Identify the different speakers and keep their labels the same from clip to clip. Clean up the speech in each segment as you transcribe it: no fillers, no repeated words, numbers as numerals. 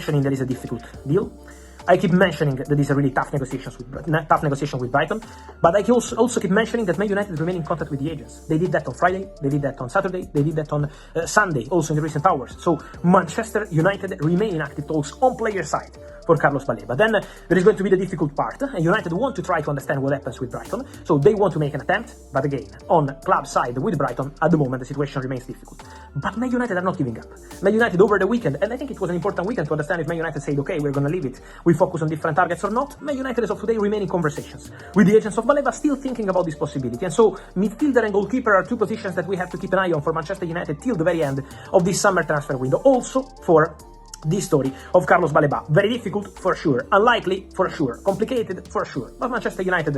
Speaker 1: mentioning that it's a difficult deal. I keep mentioning that these are really tough negotiation with Brighton, but I also keep mentioning that Man United remain in contact with the agents. They did that on Friday, they did that on Saturday, they did that on Sunday, also in the recent hours. So Manchester United remain in active talks on player side for Carlos Baleba. Then there is going to be the difficult part, and United want to try to understand what happens with Brighton, so they want to make an attempt, but again, on club side with Brighton, at the moment the situation remains difficult. But Man United are not giving up. Man United over the weekend, and I think it was an important weekend to understand if Man United said, okay, we're going to leave it, we focus on different targets or not. Man United as of today remain in conversations with the agents of Baleba, still thinking about this possibility. And so midfielder and goalkeeper are two positions that we have to keep an eye on for Manchester United till the very end of this summer transfer window. Also for this story of Carlos Baleba. Very difficult for sure, unlikely for sure, complicated for sure. But Manchester United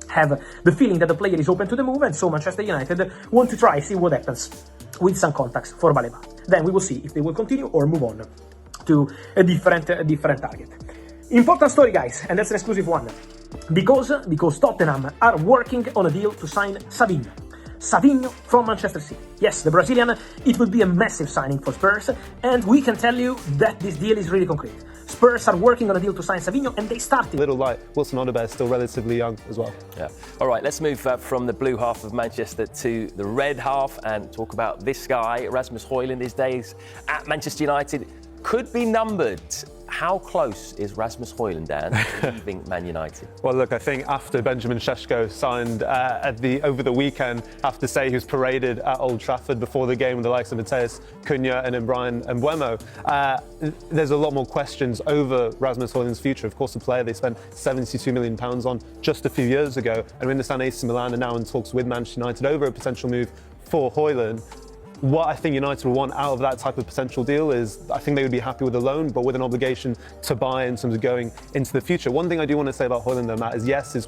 Speaker 1: have the feeling that the player is open to the move, and so Manchester United want to try, see what happens with some contacts for Baleba. Then we will see if they will continue or move on to a different target. Important story, guys, and that's an exclusive one. Because Tottenham are working on a deal to sign Savinho from Manchester City. Yes, the Brazilian, it would be a massive signing for Spurs, and we can tell you that this deal is really concrete. Spurs are working on a deal to sign Savinho, and they started.
Speaker 2: Little like Wilson Odobert is still relatively young as well.
Speaker 3: Yeah. All right, let's move from the blue half of Manchester to the red half and talk about this guy, Rasmus Højlund. His days at Manchester United could be numbered. How close is Rasmus Højlund, Dan, to leaving Man United?
Speaker 2: Well, look, I think after Benjamin Šeško signed over the weekend, I have to say he was paraded at Old Trafford before the game with the likes of Matheus Cunha and Brian Mbeumo. There's a lot more questions over Rasmus Højlund's future. Of course, the player they spent £72 million on just a few years ago, and we understand AC Milan are now in talks with Manchester United over a potential move for Højlund. What I think United will want out of that type of potential deal is, I think they would be happy with a loan, but with an obligation to buy in terms of going into the future. One thing I do want to say about Højlund, though, Matt, is yes, his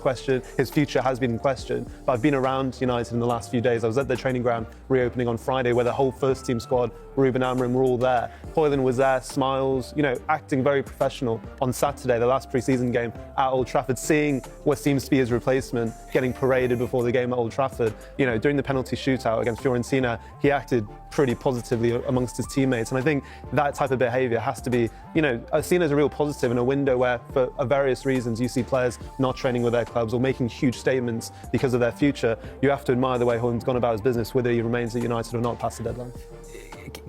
Speaker 2: future has been in question, but I've been around United in the last few days. I was at the training ground reopening on Friday, where the whole first team squad, Ruben Amorim, were all there. Højlund was there, smiles, acting very professional. On Saturday, the last pre-season game at Old Trafford, seeing what seems to be his replacement getting paraded before the game at Old Trafford. During the penalty shootout against Fiorentina, he acted pretty positively amongst his teammates, and I think that type of behaviour has to be, seen as a real positive in a window where, for various reasons, you see players not training with their clubs or making huge statements because of their future. You have to admire the way Højlund's gone about his business, whether he remains at United or not past the deadline.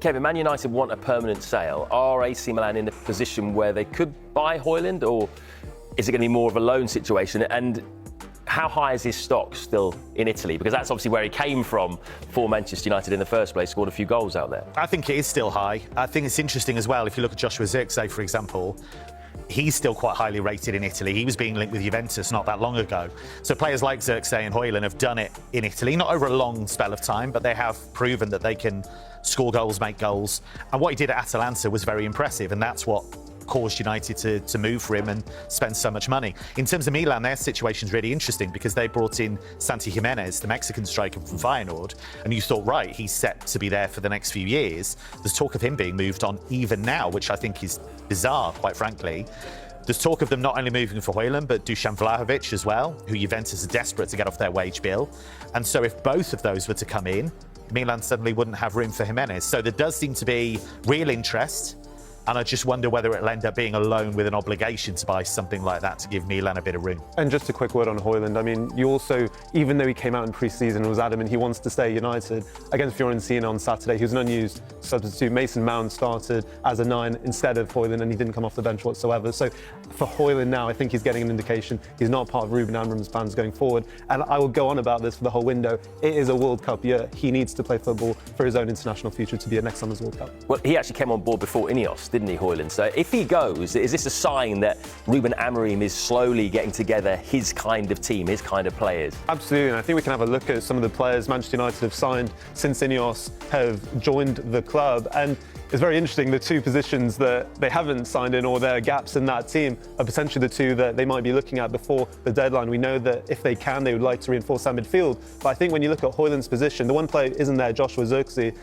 Speaker 3: Kevin, Man United want a permanent sale. Are AC Milan in a position where they could buy Højlund, or is it going to be more of a loan situation? And how high is his stock still in Italy? Because that's obviously where he came from for Manchester United in the first place, scored a few goals out there.
Speaker 4: I think it is still high. I think it's interesting as well, if you look at Joshua Zirkzee, for example, he's still quite highly rated in Italy. He was being linked with Juventus not that long ago. So players like Zirkzee and Højlund have done it in Italy, not over a long spell of time, but they have proven that they can score goals, make goals. And what he did at Atalanta was very impressive, and that's what caused United to move for him and spend so much money. In terms of Milan, their situation's really interesting because they brought in Santi Jimenez, the Mexican striker from Feyenoord, and you thought, right, he's set to be there for the next few years. There's talk of him being moved on even now, which I think is bizarre, quite frankly. There's talk of them not only moving for Højlund, but Dusan Vlahovic as well, who Juventus are desperate to get off their wage bill. And so if both of those were to come in, Milan suddenly wouldn't have room for Jimenez. So there does seem to be real interest. And I just wonder whether it'll end up being a loan with an obligation to buy something like that to give Milan a bit of room.
Speaker 2: And just a quick word on Højlund. I mean, you also, even though he came out in pre-season and was adamant he wants to stay at United, against Fiorentina on Saturday, he was an unused substitute. Mason Mount started as a 9 instead of Højlund, and he didn't come off the bench whatsoever. So for Højlund now, I think he's getting an indication he's not part of Ruben Amorim's plans going forward. And I will go on about this for the whole window. It is a World Cup year. He needs to play football for his own international future to be at next summer's World Cup.
Speaker 3: Well, he actually came on board before Ineos, didn't he, Højlund? So if he goes, is this a sign that Ruben Amorim is slowly getting together his kind of team, his kind of players?
Speaker 2: Absolutely, and I think we can have a look at some of the players Manchester United have signed since Ineos have joined the club. And it's very interesting, the two positions that they haven't signed in, or there are gaps in that team, are potentially the two that they might be looking at before the deadline. We know that if they can, they would like to reinforce that midfield. But I think when you look at Højlund's position, the one player isn't there, Joshua Zirkzee,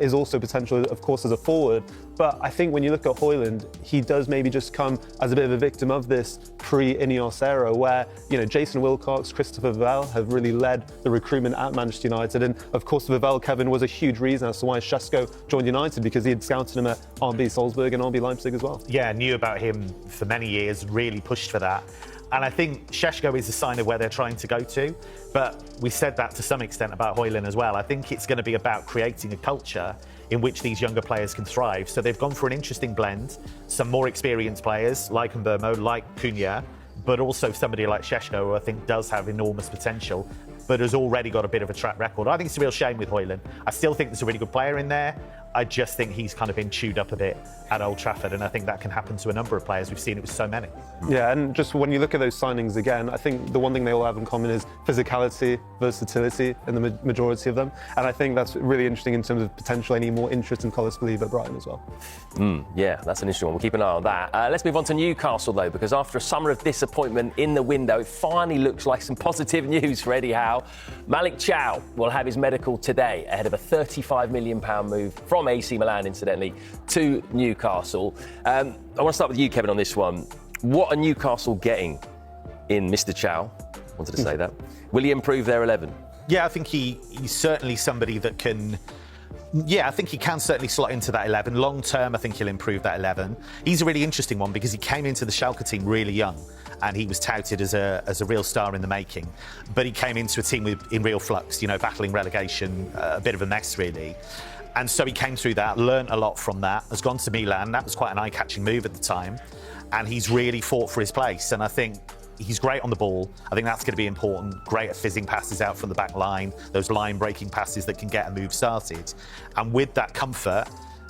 Speaker 2: is also potential, of course, as a forward. But I think when you look at Højlund, he does maybe just come as a bit of a victim of this pre-Ineos era where, Jason Wilcox, Christopher Vivell have really led the recruitment at Manchester United. And of course, Vivell, Kevin, was a huge reason as to why Šeško joined United, because he had scouted him at RB Salzburg and RB Leipzig as well.
Speaker 4: Yeah, knew about him for many years, really pushed for that. And I think Šeško is a sign of where they're trying to go to. But we said that to some extent about Højlund as well. I think it's going to be about creating a culture in which these younger players can thrive. So they've gone for an interesting blend. Some more experienced players like Mbeumo, like Cunha, but also somebody like Šeško, who I think does have enormous potential, but has already got a bit of a track record. I think it's a real shame with Højlund. I still think there's a really good player in there. I just think he's kind of been chewed up a bit at Old Trafford, and I think that can happen to a number of players. We've seen it with so many.
Speaker 2: Yeah, and just when you look at those signings again, I think the one thing they all have in common is physicality, versatility in the majority of them. And I think that's really interesting in terms of potentially any more interest in Carlos Baleba at Brighton as well.
Speaker 3: Yeah, that's an interesting one. We'll keep an eye on that. Let's move on to Newcastle, though, because after a summer of disappointment in the window, it finally looks like some positive news for Eddie Howe. Malik Chow will have his medical today ahead of a £35 million move from AC Milan, incidentally, to Newcastle. I want to start with you, Kevin, on this one. What are Newcastle getting in Mr. Chow? Wanted to say that. Will he improve their 11?
Speaker 4: Yeah, I think he's certainly somebody that can... Yeah, I think he can certainly slot into that 11. Long term, I think he'll improve that 11. He's a really interesting one because he came into the Schalke team really young and he was touted as a real star in the making. But he came into a team in real flux, you know, battling relegation, a bit of a mess, really. And so he came through that, learnt a lot from that, has gone to Milan. That was quite an eye-catching move at the time. And he's really fought for his place. And I think he's great on the ball. I think that's going to be important. Great at fizzing passes out from the back line, those line-breaking passes that can get a move started. And with that comfort,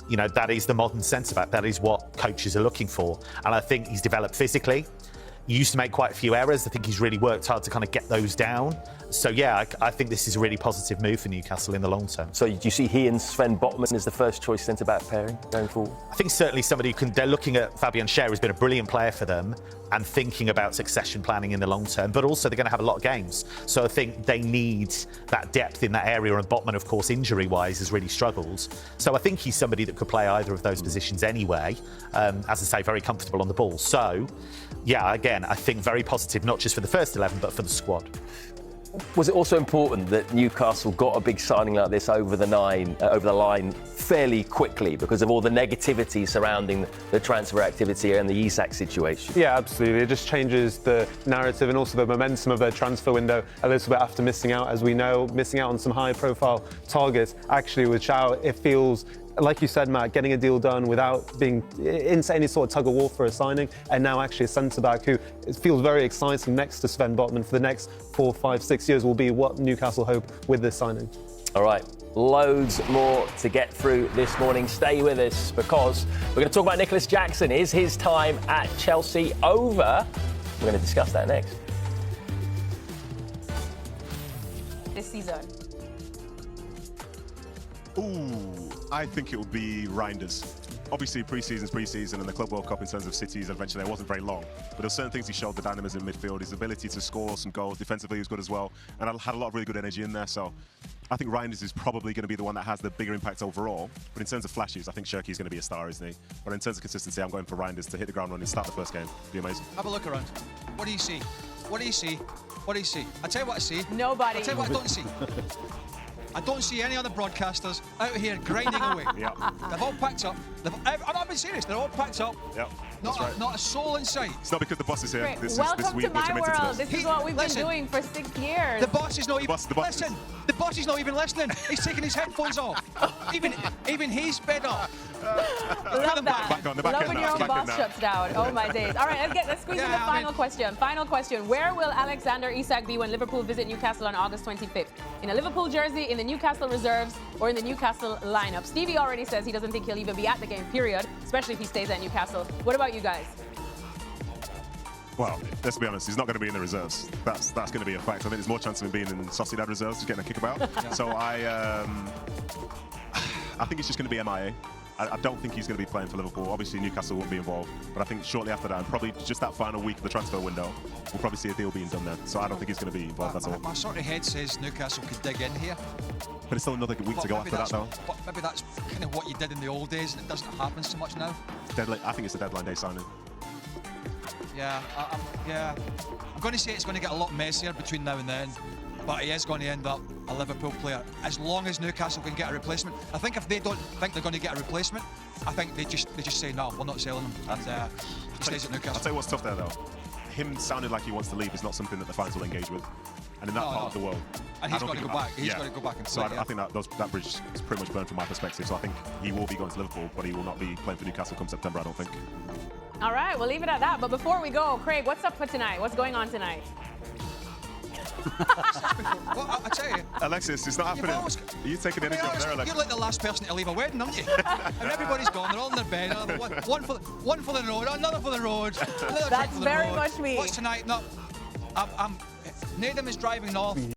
Speaker 4: you know, that is the modern centre-back. That is what coaches are looking for. And I think he's developed physically. He used to make quite a few errors. I think he's really worked hard to kind of get those down. So, yeah, I think this is a really positive move for Newcastle in the long term.
Speaker 3: So do you see he and Sven Botman as the first choice centre-back pairing going forward?
Speaker 4: I think certainly somebody who can... They're looking at Fabian Schär, who's been a brilliant player for them, and thinking about succession planning in the long term. But also they're going to have a lot of games. So I think they need that depth in that area. And Botman, of course, injury-wise, has really struggled. So I think he's somebody that could play either of those positions anyway. As I say, very comfortable on the ball. So, yeah, again, I think very positive, not just for the first 11, but for the squad.
Speaker 3: Was it also important that Newcastle got a big signing like this over the line fairly quickly because of all the negativity surrounding the transfer activity and the Isak situation?
Speaker 2: Yeah, absolutely. It just changes the narrative and also the momentum of their transfer window a little bit after missing out, as we know, missing out on some high-profile targets. Actually, with Chow, it feels... Like you said, Matt, getting a deal done without being into any sort of tug-of-war for a signing, and now actually a centre-back who it feels very exciting next to Sven Botman for the next 4, 5, 6 years will be what Newcastle hope with this signing.
Speaker 3: All right, loads more to get through this morning. Stay with us because we're going to talk about Nicholas Jackson. Is his time at Chelsea over? We're going to discuss that next.
Speaker 5: This season.
Speaker 6: Ooh, I think it will be Reinders. Obviously, pre-season's pre-season, and the Club World Cup in terms of City's adventure there wasn't very long. But there were certain things he showed, the dynamism in midfield, his ability to score some goals, defensively he was good as well, and I had a lot of really good energy in there. So I think Reinders is probably going to be the one that has the bigger impact overall. But in terms of flashes, I think Shirky's going to be a star, isn't he? But in terms of consistency, I'm going for Reinders to hit the ground running, start the first game. It'd be amazing.
Speaker 7: Have a look around. What do you see? What do you see? What do you see? I tell you what I see.
Speaker 5: Nobody.
Speaker 7: I tell you what I don't see. I don't see any other broadcasters out here grinding away.
Speaker 6: Yeah.
Speaker 7: They've all packed up. I'm not being serious. They're all packed up.
Speaker 6: Yeah.
Speaker 7: Not a soul in sight.
Speaker 6: It's not because the boss is here. This
Speaker 5: Welcome
Speaker 6: week,
Speaker 5: to my world. This is what we've been
Speaker 7: Listen,
Speaker 5: doing for 6 years.
Speaker 7: The boss is not even...
Speaker 6: Listen,
Speaker 7: the boss is not even listening. He's taking his headphones off. Even he's fed up.
Speaker 5: Love that.
Speaker 6: Back on the back
Speaker 5: Love
Speaker 6: end
Speaker 5: when
Speaker 6: now,
Speaker 5: your own
Speaker 6: back
Speaker 5: boss
Speaker 6: end now.
Speaker 5: shuts down. Oh my days. All right, let's squeeze in the final question. Final question. Where will Alexander Isak be when Liverpool visit Newcastle on August 25th? In a Liverpool jersey, in the Newcastle reserves, or in the Newcastle lineup? Stevie already says he doesn't think he'll even be at the game, period, especially if he stays at Newcastle. What about you guys?
Speaker 6: Well, let's be honest, he's not going to be in the reserves. That's going to be a fact. I think there's more chance of him being in Sociedad reserves, just getting a kickabout. So I think it's just going to be MIA. I don't think he's going to be playing for Liverpool. Obviously, Newcastle won't be involved. But I think shortly after that, and probably just that final week of the transfer window, we'll probably see a deal being done there. So I don't think he's going to be involved, that's all.
Speaker 7: My sort of head says Newcastle could dig in here.
Speaker 6: But it's still another week to go after that, though.
Speaker 7: But maybe that's kind of what you did in the old days, and it doesn't happen so much now.
Speaker 6: I think it's a deadline day signing.
Speaker 7: Yeah, I'm going to say it's going to get a lot messier between now and then. but he is going to end up a Liverpool player as long as Newcastle can get a replacement. I think if they don't think they're going to get a replacement, I think they just say no, we're not selling him, and he stays at Newcastle.
Speaker 6: I'll tell you what's tough there though. Him sounding like he wants to leave is not something that the fans will engage with, and in that part of the world.
Speaker 7: And he's got to go back. He's got to go back and play.
Speaker 6: So I think that bridge is pretty much burned from my perspective. So I think he will be going to Liverpool, but he will not be playing for Newcastle come September, I don't think.
Speaker 5: All right, we'll leave it at that. But before we go, Craig, what's up for tonight? What's going on tonight?
Speaker 7: Well, I tell you,
Speaker 6: Alexis, it's not happening. Are you taking energy over there, Alexis?
Speaker 7: You're like the last person to leave a wedding, aren't you? And everybody's gone. They're all in their bed. One for the road, another for the road.
Speaker 5: That's very much me.
Speaker 7: What's tonight? No, Nadem is driving north.